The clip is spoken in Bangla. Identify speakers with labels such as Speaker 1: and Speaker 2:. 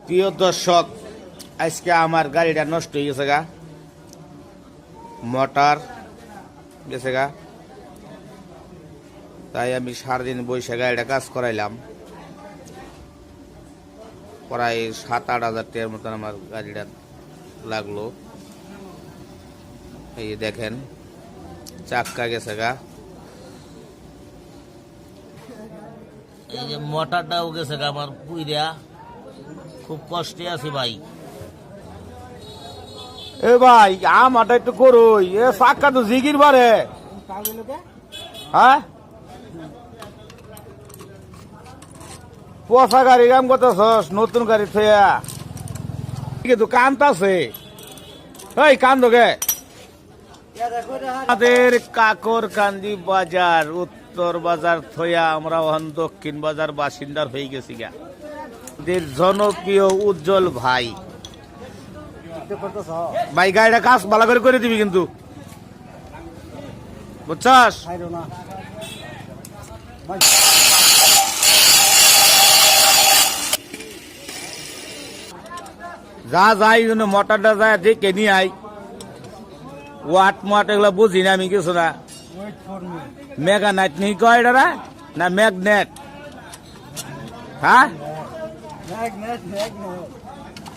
Speaker 1: প্রিয় দর্শক, আজকে আমার গাড়িটা নষ্ট হয়ে গেছে গা, মোটর গেছে গা। তাই আমি সারাদিন বসে গাড়িটা কাজ করাইলাম। প্রায় 7-8 হাজার টাকার মতন আমার গাড়িটা লাগলো। এই দেখেন, চাক্কা গেছে গা, এই যে মোটরটাও গেছে গা আমার পুইরা। খুব কষ্টে আছি ভাই। এ ভাই আমারটা একটু করুই, এ চাক্কা তো জিগির বারে। হ্যাঁ, পচা গাড়ি কাম করতেছস, নতুন গাড়ি থইয়া কিন্তু কান্দতাছে। এই কান্দোগে আমাদের কাকরকান্দি বাজার, উত্তর বাজার থইয়া আমরা ওখান দক্ষিণ বাজার বাসিন্দার হয়ে গেছি গা। জনপ্রিয় উজ্জ্বল ভাই, ভাই গাড়িটা কাজ ভালো করে দিবি কিন্তু, বুঝছস? যা যাই মোটরটা যায় দেখে নিয়ে আই। ওয়াট মাট এগুলো বুঝি না আমি কিছু না। মেগা নাইট নেই কয় এটা না ম্যাগনেট? হ্যাঁ,